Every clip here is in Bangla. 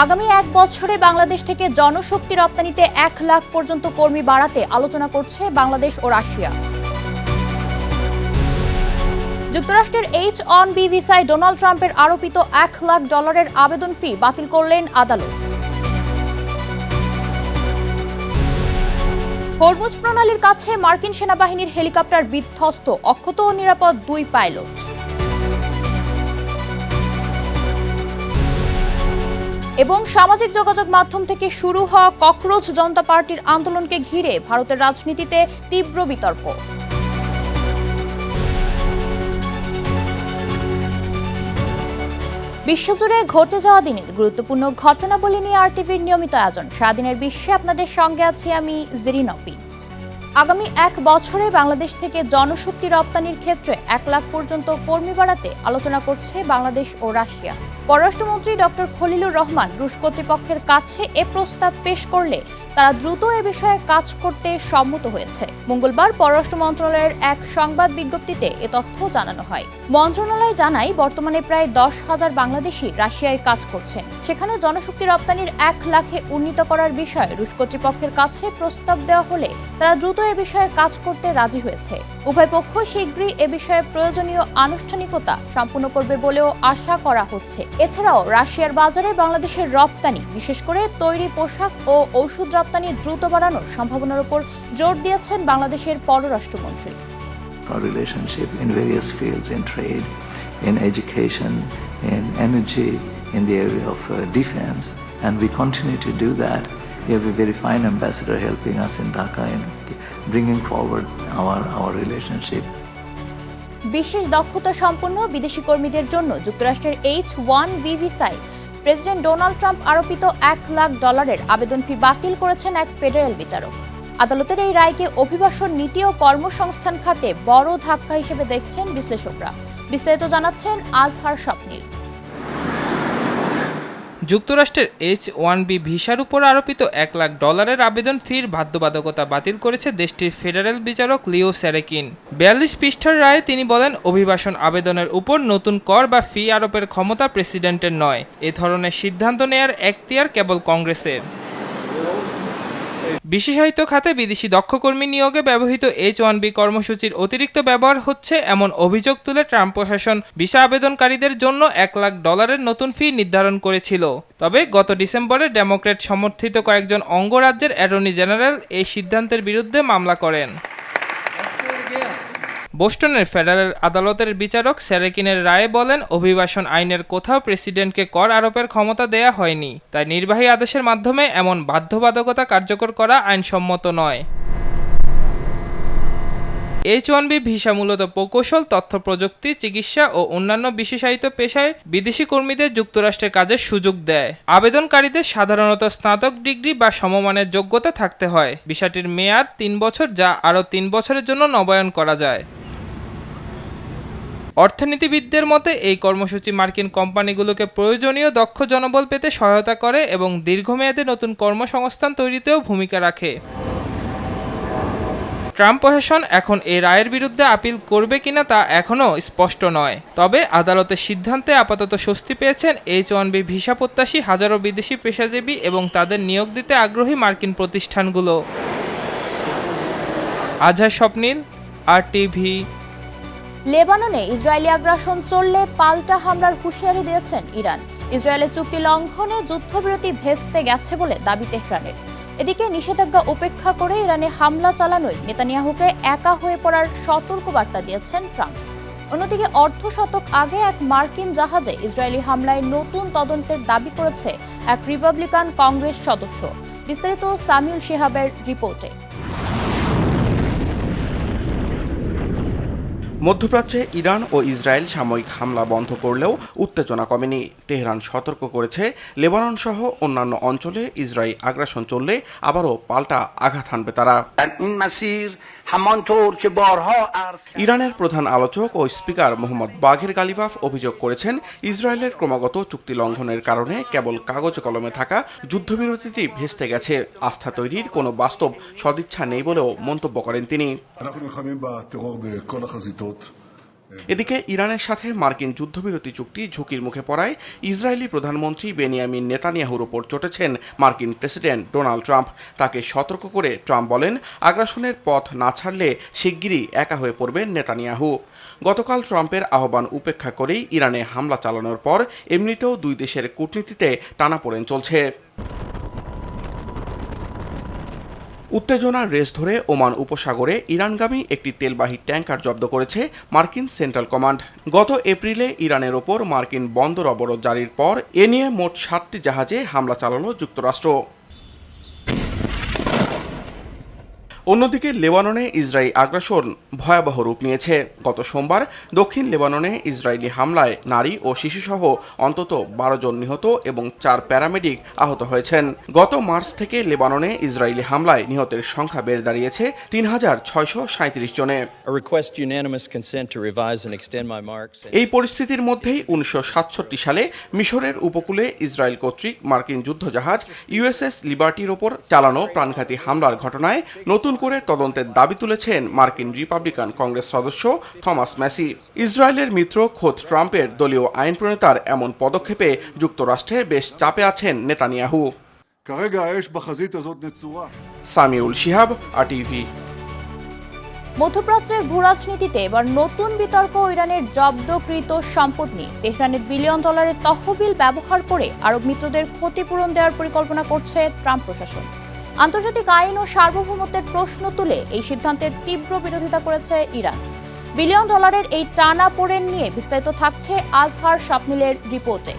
আগামী এক বছরে বাংলাদেশ থেকে জনশক্তি রপ্তানিতে 1 লাখ পর্যন্ত কর্মী বাড়াতে আলোচনা করছে বাংলাদেশ ও রাশিয়া। যুক্তরাষ্ট্রের H-1B ভিসায় ডোনাল্ড ট্রাম্পের আরোপিত $1 লাখ আবেদন ফি বাতিল করলেন আদালত। হরমুজ প্রণালীর কাছে মার্কিন সেনাবাহিনীর হেলিকপ্টার বিধ্বস্ত, অক্ষত ও নিরাপদ 2 পাইলট। এবং সামাজিক যোগাযোগ মাধ্যম থেকে শুরু হওয়া ককরোচ জনতা পার্টির আন্দোলনকে ঘিরে ভারতের রাজনীতিতে তীব্র বিতর্ক। বিশ্বজুড়ে ঘটে যাওয়া দিনের গুরুত্বপূর্ণ ঘটনাবলী নিয়ে আরটিভির নিয়মিত আয়োজন সারাদিনের বিশ্বে আপনাদের সঙ্গে আছি আমি জেরিন অপি। আগামী এক বছরে বাংলাদেশ থেকে জনশক্তি রপ্তানির ক্ষেত্রে 1 লাখ পর্যন্ত কর্মী বাড়াতে আলোচনা করছে বাংলাদেশ ও রাশিয়া। পররাষ্ট্রমন্ত্রী ডক্টর খলিলুর রহমান রুশ কর্তৃপক্ষের কাছে এ প্রস্তাব পেশ করলে তারা দ্রুত এ বিষয়ে কাজ করতে সম্মত হয়েছে। মঙ্গলবার পররাষ্ট্র মন্ত্রণালয়ের এক সংবাদ বিজ্ঞপ্তিতে এ তথ্য জানানো হয়। মন্ত্রণালয় জানায়, বর্তমানে প্রায় 10,000 বাংলাদেশি রাশিয়ায় কাজ করছেন। সেখানে জনশক্তি রপ্তানির 1 লাখে উন্নীত করার বিষয়ে রুশ কর্তৃপক্ষের কাছে প্রস্তাব দেওয়া হলে তারা দ্রুত এ বিষয়ে কাজ করতে রাজি হয়েছে। উভয় পক্ষ শীঘ্রই এ বিষয়ে প্রয়োজনীয় আনুষ্ঠানিকতা সম্পন্ন করবে বলেও আশা করা হচ্ছে। এছাড়াও রাশিয়ার বাজারে বাংলাদেশের রপ্তানি, বিশেষ করে তৈরি পোশাক ও ঔষধ রপ্তানি দ্রুত বাড়ানোর সম্ভাবনার উপর জোর দিয়েছেন বাংলাদেশের পররাষ্ট্রমন্ত্রী। Our relationship in various fields, in trade, in education, in energy, in the area of defense, and we continue to do that. We have a very fine ambassador helping us in Dhaka in bringing forward our relationship. বিশেষ দক্ষতা সম্পন্ন বিদেশি কর্মীদের জন্য যুক্তরাষ্ট্রের H-1B ভিসায় প্রেসিডেন্ট ডোনাল্ড ট্রাম্প আরোপিত $1 লাখ আবেদন ফি বাতিল করেছেন এক ফেডারেল বিচারক। আদালতের এই রায়কে অভিবাসন নীতি ও কর্মসংস্থান খাতে বড় ধাক্কা হিসেবে দেখছেন বিশ্লেষকরা। বিস্তারিত জানাচ্ছেন আজহার স্বপ্নীল। যুক্তরাষ্ট্রের H-1B ভিসার উপর আরোপিত $1 লাখ আবেদন ফির বাধ্যবাধকতা বাতিল করেছে দেশটির ফেডারেল বিচারক লিও স্যারেকিন। 42 পৃষ্ঠার রায়ে তিনি বলেন, অভিবাসন আবেদনের উপর নতুন কর বা ফি আরোপের ক্ষমতা প্রেসিডেন্টের নয়। এ ধরনের সিদ্ধান্ত নেয়ার এখতিয়ার কেবল কংগ্রেসের। বিশেষায়িত খাতে বিদেশি দক্ষ কর্মী নিয়োগে ব্যবহৃত H-1B কর্মসূচির অতিরিক্ত ব্যবহার হচ্ছে এমন অভিযোগ তুলে ট্রাম্প প্রশাসন ভিসা আবেদনকারীদের জন্য $1 লাখ নতুন ফি নির্ধারণ করেছিল। তবে গত ডিসেম্বরে ডেমোক্র্যাট সমর্থিত কয়েকজন অঙ্গরাজ্যের অ্যাটর্নি জেনারেল এই সিদ্ধান্তের বিরুদ্ধে মামলা করেন। বোস্টনের ফেডারেল আদালতের বিচারক স্যারেকিনের রায়ে বলেন, অভিবাসন আইনের কোথাও প্রেসিডেন্টকে কর আরোপের ক্ষমতা দেয়া হয়নি, তাই নির্বাহী আদেশের মাধ্যমে এমন বাধ্যবাধকতা কার্যকর করা আইনসম্মত নয়। H-1B ভিসা মূলত প্রকৌশল, তথ্য প্রযুক্তি, চিকিৎসা ও অন্যান্য বিশেষায়িত পেশায় বিদেশি কর্মীদের যুক্তরাষ্ট্রের কাজের সুযোগ দেয়। আবেদনকারীদের সাধারণত স্নাতক ডিগ্রি বা সমমানের যোগ্যতা থাকতে হয়। ভিসাটির মেয়াদ 3 বছর, যা আরও 3 বছরের জন্য নবায়ন করা যায়। অর্থনীতিবিদদের মতে এই কর্মসূচি মার্কিন কোম্পানিগুলোকে প্রয়োজনীয় দক্ষ জনবল পেতে সহায়তা করে এবং দীর্ঘমেয়াদে নতুন কর্মসংস্থান তৈরিতেও ভূমিকা রাখে। ট্রাম্প প্রশাসন এখন এই রায়ের বিরুদ্ধে আপিল করবে কিনা তা এখনও স্পষ্ট নয়। তবে আদালতের সিদ্ধান্তে আপাতত স্বস্তি পেয়েছেন H-1B ভিসা প্রত্যাশী হাজারো বিদেশি পেশাজীবী এবং তাদের নিয়োগ দিতে আগ্রহী মার্কিন প্রতিষ্ঠানগুলো। আজহার স্বপ্নীল, আরটিভি। লেবাননে ইসরায়েলি আগ্রাসন চললে পাল্টা হামলার হুঁশিয়ারি দিয়েছেন ইরান। ইসরায়েলের চুক্তি লঙ্ঘনে যুদ্ধবিরতি ভেস্তে গেছে বলে দাবি তেহরানের। এদিকে নিষেধাজ্ঞা উপেক্ষা করে ইরানে হামলা চালানোয় নেতানিয়াহুকে একা হয়ে পড়ার সতর্কবার্তা দিয়েছেন ট্রাম্প। অন্যদিকে অর্ধশতক আগে এক মার্কিন জাহাজে ইসরায়েলি হামলায় নতুন তদন্তের দাবি করেছে এক রিপাবলিকান কংগ্রেস সদস্য। বিস্তারিত সামিউল শিহাবের রিপোর্টে। মধ্যপ্রাচ্যে ইরান ও ইসরায়েল সাময়িক হামলা বন্ধ করলেও উত্তেজনা কমেনি। তেহরান সতর্ক করেছে, লেবানন সহ অন্যান্য অঞ্চলে ইসরায়েলি আগ্রাসন চললে আবারও পাল্টা আঘাত হানবে তারা। ইরানের প্রধান আলোচক ও স্পিকার মোহাম্মদ বাঘের গালিবাফ অভিযোগ করেছেন, ইসরায়েলের ক্রমাগত চুক্তি লঙ্ঘনের কারণে কেবল কাগজে কলমে থাকা যুদ্ধবিরতিটি ভেস্তে গেছে। আস্থা তৈরির কোনো বাস্তব সদিচ্ছা নেই বলেও মন্তব্য করেন তিনি। এদিকে ইরানের সাথে মার্কিন যুদ্ধবিরতি চুক্তি ঝুঁকির মুখে পড়ায় ইসরায়েলি প্রধানমন্ত্রী বেনিয়ামিন নেতানিয়াহুর ওপর চটেছেন মার্কিন প্রেসিডেন্ট ডোনাল্ড ট্রাম্প। তাকে সতর্ক করে ট্রাম্প বলেন, আগ্রাসনের পথ না ছাড়লে শিগগিরই একা হয়ে পড়বেন নেতানিয়াহু। গতকাল ট্রাম্পের আহ্বান উপেক্ষা করেই ইরানে হামলা চালানোর পর এমনিতেও দুই দেশের কূটনীতিতে টানাপোড়েন চলছে। উত্তেজনার রেস ধরে ওমান উপসাগরে ইরানগামী একটি তেলবাহী ট্যাঙ্কার জব্দ করেছে মার্কিন সেন্ট্রাল কমান্ড। গত এপ্রিলে ইরানের ওপর মার্কিন বন্দর অবরোধ জারির পর এ নিয়ে মোট 7টি জাহাজে হামলা চালালো যুক্তরাষ্ট্র। অন্যদিকে লেবাননে ইসরায়েলি আগ্রাসন ভয়াবহ রূপ নিয়েছে। গত সোমবার দক্ষিণ লেবাননে ইসরায়েলি হামলায় নারী ও শিশুসহ অন্তত 12 জন নিহত এবং 4 প্যারামেডিক আহত হয়েছেন। গত মার্চ থেকে লেবাননে ইসরায়েলি হামলায় নিহতের সংখ্যা বেড়ে দাঁড়িয়েছে 3637 জনে। এই পরিস্থিতির মধ্যেই 1967 সালে মিশরের উপকূলে ইসরায়েল কর্তৃক মার্কিন যুদ্ধজাহাজ ইউএসএস লিবার্টির ওপর চালানো প্রাণঘাতী হামলার ঘটনায় নতুন করে তদন্তের দাবি তুলেছেন মার্কিন রিপাবলিকান কংগ্রেস সদস্য থমাস ম্যাসি। ইসরায়েলের মিত্র খোদ ট্রাম্পের দলীয় আইন প্রণেতার এমন পদক্ষেপে যুক্তরাষ্ট্রে বেশ চাপে আছেন নেতানিয়াহু। সামিউল শিহাব, আরটিভি। মধ্যপ্রাচ্যের ভূরাজনীতিতে এবার নতুন বিতর্ক ইরানের জব্দকৃত সম্পদ নিয়ে। তেহরানের বিলিয়ন ডলারের তহবিল ব্যবহার করে আরব মিত্রদের ক্ষতিপূরণ দেওয়ার পরিকল্পনা করছে ট্রাম্প প্রশাসন। আন্তর্জাতিক আইন ও সার্বভৌমত্বের প্রশ্ন তুলে এই সিদ্ধান্তের তীব্র বিরোধিতা করেছে ইরান। বিলিয়ন ডলারের এই টানাপোড়েন নিয়ে বিস্তারিত থাকছে আজহার স্বপ্নিলের রিপোর্টে।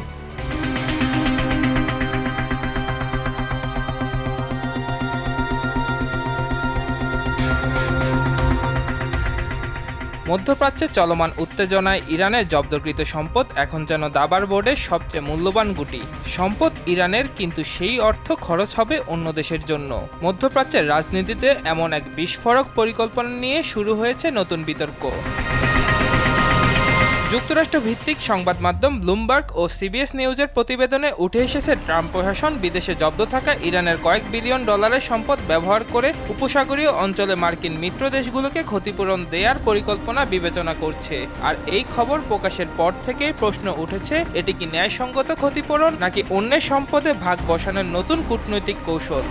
মধ্যপ্রাচ্যে চলমান উত্তেজনায় ইরানের জব্দকৃত সম্পদ এখন যেন দাবার বোর্ডের সবচেয়ে মূল্যবান গুটি। সম্পদ ইরানের, কিন্তু সেই অর্থ খরচ হবে অন্য দেশের জন্য। মধ্যপ্রাচ্যের রাজনীতিতে এমন এক বিস্ফোরক পরিকল্পনা নিয়ে শুরু হয়েছে নতুন বিতর্ক। যুক্তরাষ্ট্র ভিত্তিক সংবাদ মাধ্যম ব্লুমবার্গ ও সিবিএস নিউজের প্রতিবেদনে উঠে এসেছে ট্রাম্প প্রশাসন বিদেশে জব্দ থাকা ইরানের কয়েক বিলিয়ন ডলারের সম্পদ ব্যবহার করে উপসাগরীয় অঞ্চলে মার্কিন মিত্র দেশগুলোকে ক্ষতিপূরণ দেওয়ার পরিকল্পনা বিবেচনা করছে। আর এই খবর প্রকাশের পর থেকেই প্রশ্ন উঠেছে, এটি কি ন্যায়সঙ্গত ক্ষতিপূরণ নাকি অন্যের সম্পদে ভাগ বসানোর নতুন কূটনৈতিক কৌশল?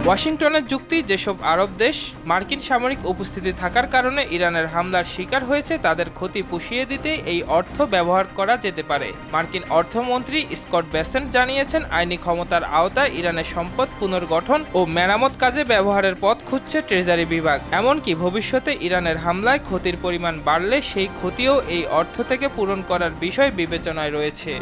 ওয়াশিংটনের যুক্তি, যেসব আরব দেশ মার্কিন সামরিক উপস্থিতি থাকার কারণে ইরানের হামলার শিকার হয়েছে তাদের ক্ষতি পুষিয়ে দিতে এই অর্থ ব্যবহার করা যেতে পারে। মার্কিন অর্থমন্ত্রী স্কট বেসেন্ট জানিয়েছেন, আইনি ক্ষমতার আওতায় ইরানের সম্পদ পুনর্গঠন ও মেরামত কাজে ব্যবহারের পথ খুঁজছে ট্রেজারি বিভাগ। এমনকি ভবিষ্যতে ইরানের হামলায় ক্ষতির পরিমাণ বাড়লে সেই ক্ষতিও এই অর্থ থেকে পূরণ করার বিষয় বিবেচনায় রয়েছে।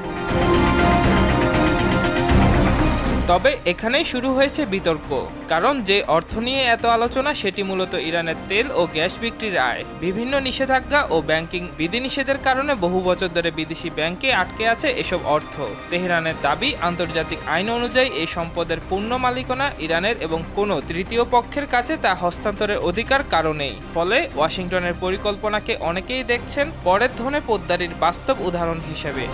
তবে এখানেই শুরু হয়েছে বিতর্ক, কারণ যে অর্থ নিয়ে এত আলোচনা সেটি মূলত ইরানের তেল ও গ্যাস বিক্রির আয়। বিভিন্ন নিষেধাজ্ঞা ও ব্যাংকিং বিধিনিষেধের কারণে বহু বছর ধরে বিদেশি ব্যাংকে আটকে আছে এসব অর্থ। তেহরানের দাবি, আন্তর্জাতিক আইন অনুযায়ী এই সম্পদের পূর্ণ মালিকানা ইরানের এবং কোনো তৃতীয় পক্ষের কাছে তা হস্তান্তরের অধিকার কারণেই। ফলে ওয়াশিংটনের পরিকল্পনাকে অনেকেই দেখছেন পরের ধনে পোদ্দারির বাস্তব উদাহরণ হিসেবে।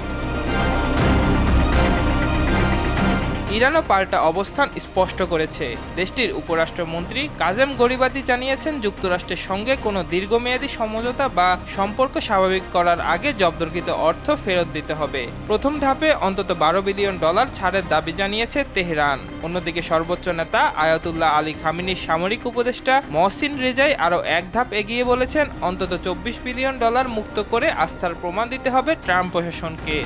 ইরানও পাল্টা অবস্থান স্পষ্ট করেছে। দেশটির উপরাষ্ট্রমন্ত্রী কাজেম গরিবাদি জানিয়েছেন, যুক্তরাষ্ট্রের সঙ্গে কোনো দীর্ঘমেয়াদী সমঝোতা বা সম্পর্ক স্বাভাবিক করার আগে জব্দকৃত অর্থ ফেরত দিতে হবে। প্রথম ধাপে অন্তত 12 বিলিয়ন ডলার ছাড়ের দাবি জানিয়েছে তেহরান। অন্যদিকে সর্বোচ্চ নেতা আয়াতুল্লাহ আলী খামেনির সামরিক উপদেষ্টা মহসিন রেজাই আরও এক ধাপ এগিয়ে বলেছেন, অন্তত 24 বিলিয়ন ডলার মুক্ত করে আস্থার প্রমাণ দিতে হবে ট্রাম্প প্রশাসনকে।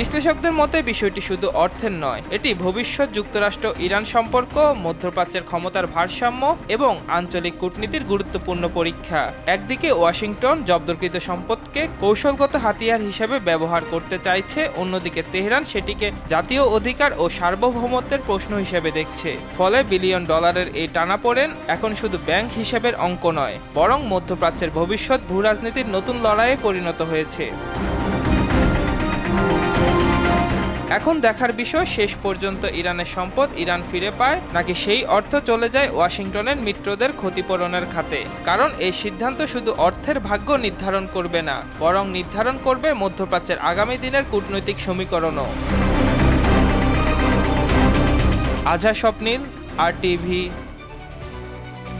বিশ্লেষকদের মতে বিষয়টি শুধু অর্থের নয়, এটি ভবিষ্যৎ যুক্তরাষ্ট্র ইরান সম্পর্ক, মধ্যপ্রাচ্যের ক্ষমতার ভারসাম্য এবং আঞ্চলিক কূটনীতির গুরুত্বপূর্ণ পরীক্ষা। একদিকে ওয়াশিংটন জব্দকৃত সম্পদকে কৌশলগত হাতিয়ার হিসেবে ব্যবহার করতে চাইছে, অন্যদিকে তেহরান সেটিকে জাতীয় অধিকার ও সার্বভৌমত্বের প্রশ্ন হিসেবে দেখছে। ফলে বিলিয়ন ডলারের এই টানাপোড়েন এখন শুধু ব্যাংক হিসেবের অঙ্ক নয়, বরং মধ্যপ্রাচ্যের ভবিষ্যৎ ভূরাজনীতির নতুন লড়াইয়ে পরিণত হয়েছে। এখন দেখার বিষয়, শেষ পর্যন্ত ইরানের সম্পদ ইরান ফিরে পায় নাকি সেই অর্থ চলে যায় ওয়াশিংটনের মিত্রদের ক্ষতিপূরণের খাতে। কারণ এই সিদ্ধান্ত শুধু অর্থের ভাগ্য নির্ধারণ করবে না, বরং নির্ধারণ করবে মধ্যপ্রাচ্যের আগামী দিনের কূটনৈতিক সমীকরণও। আজহার স্বপ্নিল, আরটিভি।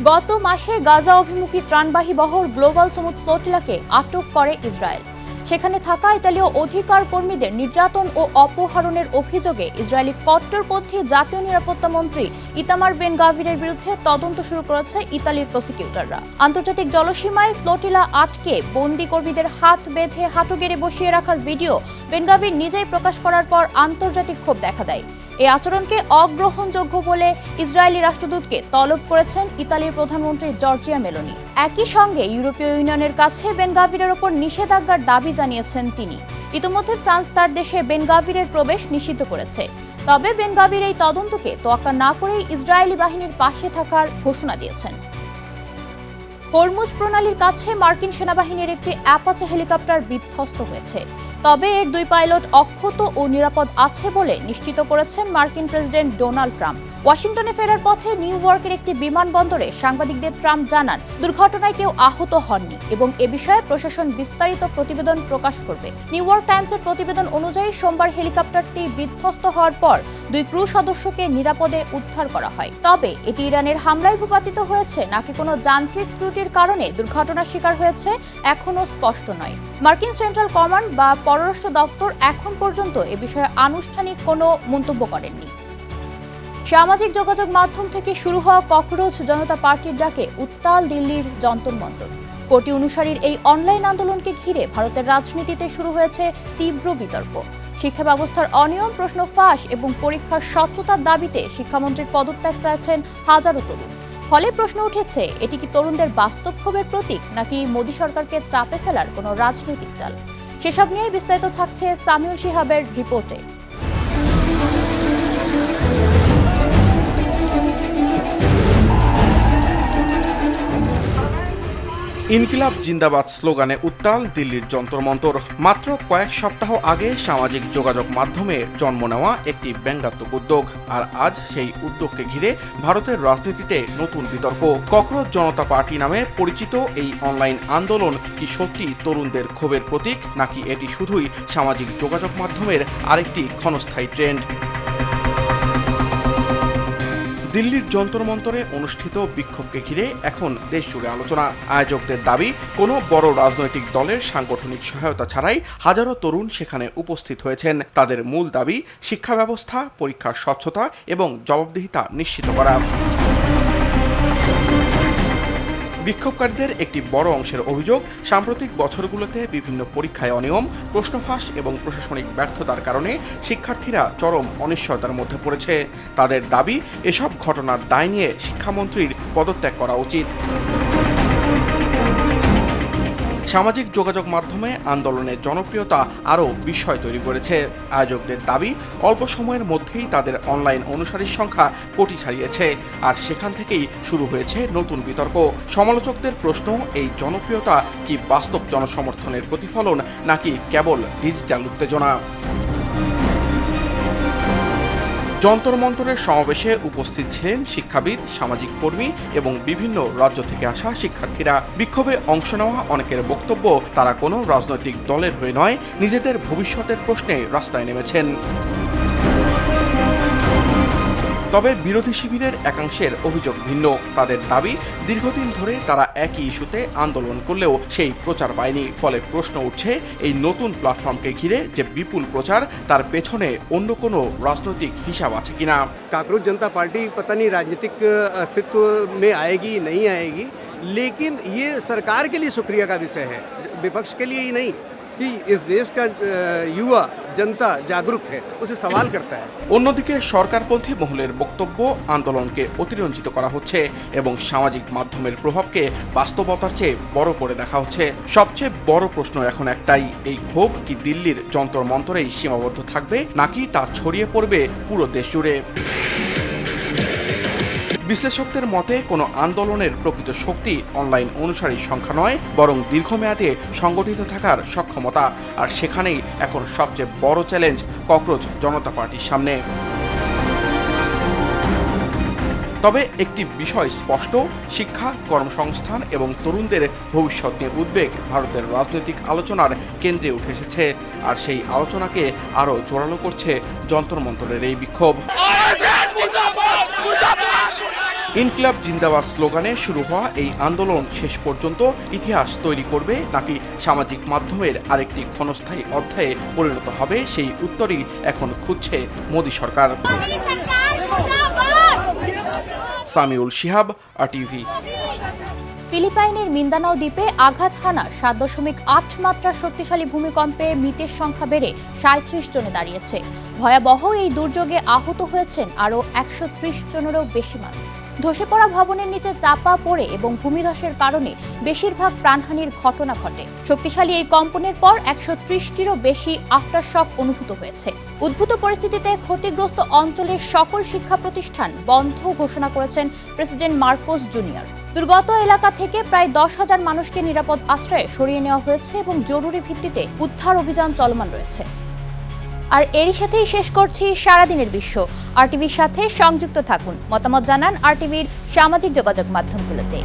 গত মাসে গাজা অভিমুখী ত্রাণবাহী বহর গ্লোবাল সমুদ ফ্লোটিলাকে আটক করে ইসরায়েল। সেখানে থাকা ইতালীয় অধিকার কর্মীদের নির্যাতন ও অপহরণের অভিযোগে ইসরায়েলি কট্টরপন্থী জাতীয় নিরাপত্তা মন্ত্রী ইতামার বেন গাভিরের বিরুদ্ধে তদন্ত শুরু করেছে ইতালির প্রসিকিউটররা। আন্তর্জাতিক জলসীমায় ফ্লোটিলা আটকে বন্দী কর্মীদের হাত বেঁধে হাঁটু গেড়ে বসিয়ে রাখার ভিডিও বেন গাভির নিজেই প্রকাশ করার পর আন্তর্জাতিক ক্ষোভ দেখা দেয়। এই আচরণকে অগ্রহণযোগ্য বলে ইসরায়েলি রাষ্ট্রদূতকে তলব করেছেন ইতালির প্রধানমন্ত্রী জর্জিয়া মেলোনি। একই সঙ্গে ইউরোপীয় ইউনিয়নের কাছে বেন গাভিরের ওপর নিষেধাজ্ঞার দাবি জানিয়েছেন তিনি। ইতিমধ্যে ফ্রান্স তার দেশে বেন গাভিরের প্রবেশ নিষিদ্ধ করেছে। তবে বেন গাভির এই তদন্তকে তোয়াক্কা না করেই ইসরায়েলি বাহিনীর পাশে থাকার ঘোষণা দিয়েছেন। হরমুজ প্রণালীর কাছে মার্কিন সেনাবাহিনীর একটি অ্যাপাচে হেলিকপ্টার বিধ্বস্ত হয়েছে। তবে এর দুই পাইলট অক্ষত ও নিরাপদ আছে বলে নিশ্চিত করেছেন মার্কিন প্রেসিডেন্ট ডোনাল্ড ট্রাম্প। ওয়াশিংটনে ফেরার পথে নিউ ইয়র্কের একটি বিমানবন্দরে সাংবাদিকদের ট্রাম্প জানান, দুর্ঘটনায় কেউ আহত হননি এবং এ বিষয়ে প্রশাসন বিস্তারিত প্রতিবেদন প্রকাশ করবে। নিউ ইয়র্ক টাইমসের প্রতিবেদন অনুযায়ী সোমবার হেলিকপ্টারটি বিধ্বস্ত হওয়ার পর দুই ক্রু সদস্যকে নিরাপদে উদ্ধার করা হয়। তবে এটি ইরানের হামলায় ভূপাতিত হয়েছে নাকি কোনো যান্ত্রিক ত্রুটির কারণে দুর্ঘটনার শিকার হয়েছে এখনও স্পষ্ট নয়। মার্কিন সেন্ট্রাল কমান্ড বা পররাষ্ট্র দপ্তর এখন পর্যন্ত এ বিষয়ে আনুষ্ঠানিক কোনো মন্তব্য করেননি। সামাজিক যোগাযোগ মাধ্যম থেকে শুরু হওয়া ককরোচ জনতা পার্টির ডাকে উত্তাল দিল্লির যন্তর মন্তর। কোটি অনুসারীর এই অনলাইন আন্দোলনকে ঘিরে ভারতের রাজনীতিতে শুরু হয়েছে তীব্র বিতর্ক। শিক্ষা ব্যবস্থার অনিয়ম, প্রশ্ন ফাঁস এবং পরীক্ষার স্বচ্ছতার দাবিতে শিক্ষামন্ত্রীর পদত্যাগ চাইছেন হাজারো তরুণ। ফলে প্রশ্ন উঠেছে, এটি কি তরুণদের বাস্তব ক্ষোভের প্রতীক নাকি মোদী সরকারকে চাপে ফেলার কোনো রাজনৈতিক চাল? সেসব নিয়ে বিস্তারিত থাকছে সামিউল শিহাবের রিপোর্টে। ইনকিলাব জিন্দাবাদ স্লোগানে উত্তাল দিল্লির যন্তর মন্তর। মাত্র কয়েক সপ্তাহ আগে সামাজিক যোগাযোগ মাধ্যমে জন্ম নেওয়া একটি ব্যঙ্গাত্মক উদ্যোগ, আর আজ সেই উদ্যোগকে ঘিরে ভারতের রাজনীতিতে নতুন বিতর্ক। ককরোচ জনতা পার্টি নামে পরিচিত এই অনলাইন আন্দোলন কি সত্যি তরুণদের ক্ষোভের প্রতীক, নাকি এটি শুধুই সামাজিক যোগাযোগ মাধ্যমের আরেকটি ক্ষণস্থায়ী ট্রেন্ড? দিল্লির যন্তর মন্তরে অনুষ্ঠিত বিক্ষোভকে ঘিরে এখন দেশ জুড়ে আলোচনা। আয়োজকদের দাবি, কোনো বড় রাজনৈতিক দলের সাংগঠনিক সহায়তা ছাড়াই হাজারো তরুণ সেখানে উপস্থিত হয়েছেন। তাদের মূল দাবি শিক্ষা ব্যবস্থা, পরীক্ষার স্বচ্ছতা এবং জবাবদিহিতা নিশ্চিত করা। বিক্ষোভকারীদের একটি বড় অংশের অভিযোগ, সাম্প্রতিক বছরগুলোতে বিভিন্ন পরীক্ষায় অনিয়ম, প্রশ্ন ফাঁস এবং প্রশাসনিক ব্যর্থতার কারণে শিক্ষার্থীরা চরম অনিশ্চয়তার মধ্যে পড়েছে। তাদের দাবি, এসব ঘটনার দায় নিয়ে শিক্ষামন্ত্রীর পদত্যাগ করা উচিত। সামাজিক যোগাযোগ মাধ্যমে আন্দোলনের জনপ্রিয়তা আরও বিস্ময় তৈরি করেছে। আয়োজকদের দাবি, অল্প সময়ের মধ্যেই তাদের অনলাইন অনুসারীর সংখ্যা কোটি ছাড়িয়েছে, আর সেখান থেকেই শুরু হয়েছে নতুন বিতর্ক। সমালোচকদের প্রশ্ন, এই জনপ্রিয়তা কি বাস্তব জনসমর্থনের প্রতিফলন নাকি কেবল ডিজিটাল উত্তেজনা? যন্তর মন্তরের সমাবেশে উপস্থিত ছিলেন শিক্ষাবিদ, সামাজিক কর্মী এবং বিভিন্ন রাজ্য থেকে আসা শিক্ষার্থীরা। বিক্ষোভে অংশ নেওয়া অনেকের বক্তব্য, তারা কোনো রাজনৈতিক দলের হয়ে নয়, নিজেদের ভবিষ্যতের প্রশ্নে রাস্তায় নেমেছেন। তবে বিরোধী শিবিরের একাংশের অভিযোগ ভিন্ন। তাদের দাবি, দীর্ঘদিন ধরে তারা একই ইস্যুতে আন্দোলন করলেও সেই প্রচার পায়নি। ফলে প্রশ্ন উঠছে, এই নতুন প্ল্যাটফর্মকে ঘিরে যে বিপুল প্রচার, তার পেছনে অন্য কোনো রাজনৈতিক হিসাব আছে কিনা। काकरोच जनता पार्टी पता नहीं राजनीतिक अस्तित्व में आएगी नहीं आएगी, लेकिन ये सरकार के लिए शुक्रिया का विषय है, विपक्ष के लिए ही नहीं, कि इस देश का युवा जनता जागरूक है, उसे सवाल करता है। অন্যদিকে সরকারপন্থী মহলের বক্তব্য, আন্দোলনকে অতিরঞ্জিত করা হচ্ছে এবং সামাজিক মাধ্যমের প্রভাবকে বাস্তবতার চেয়ে বড় করে দেখা হচ্ছে। সবচেয়ে বড় প্রশ্ন এখন একটাই, এই ক্ষোভ কি দিল্লির যন্তর মন্তরেই সীমাবদ্ধ থাকবে নাকি তা ছড়িয়ে পড়বে পুরো দেশ জুড়ে? বিশ্লেষকদের মতে, কোনো আন্দোলনের প্রকৃত শক্তি অনলাইন অনুসারীর সংখ্যা নয়, বরং দীর্ঘমেয়াদে সংগঠিত থাকার সক্ষমতা। আর সেখানেই এখন সবচেয়ে বড় চ্যালেঞ্জ ককরোচ জনতা পার্টির সামনে। তবে একটি বিষয় স্পষ্ট, শিক্ষা, কর্মসংস্থান এবং তরুণদের ভবিষ্যৎ নিয়ে উদ্বেগ ভারতের রাজনৈতিক আলোচনার কেন্দ্রে উঠে এসেছে। আর সেই আলোচনাকে আরও জোরালো করছে যন্তর মন্তরের এই বিক্ষোভ। ইনকিলাব জিন্দাবাদ স্লোগানে শুরু হওয়া এই আন্দোলন শেষ পর্যন্ত ইতিহাস তৈরি করবে নাকি সামাজিক মাধ্যমের আরেকটি ক্ষণস্থায়ী অধ্যায়ে পরিণত হবে, সেই উত্তরই এখন খুঁজছে মোদি সরকার। সামিউল শিহাব, RTV। ফিলিপাইনের মিন্দানাও দ্বীপে আঘাত হানা 7.8 মাত্রার শক্তিশালী ভূমিকম্পে মৃতের সংখ্যা বেড়ে 37 জনে দাঁড়িয়েছে। ভয়াবহ এই দুর্যোগে আহত হয়েছেন আরও 130 জনেরও বেশি মানুষ। ধসে পড়া ভবনের নিচে চাপা পড়ে এবং ভূমিধসের কারণে বেশিরভাগ প্রাণহানির ঘটনা ঘটে। শক্তিশালী এই কম্পনের পর 130টিরও বেশি আফটারশক অনুভূত হয়েছে। উদ্ভূত পরিস্থিতিতে ক্ষতিগ্রস্ত অঞ্চলের সকল শিক্ষা প্রতিষ্ঠান বন্ধ ঘোষণা করেছেন প্রেসিডেন্ট মার্কোস জুনিয়র। দুর্গত এলাকা থেকে প্রায় 10,000 মানুষকে নিরাপদ আশ্রয়ে সরিয়ে নেওয়া হয়েছে এবং জরুরি ভিত্তিতে উদ্ধার অভিযান চলমান রয়েছে। আর এরই সাথেই শেষ করছি সারাদিনের বিশ্ব। RTVর সাথে সংযুক্ত থাকুন, মতামত জানান RTVর সামাজিক যোগাযোগ মাধ্যমগুলোতে।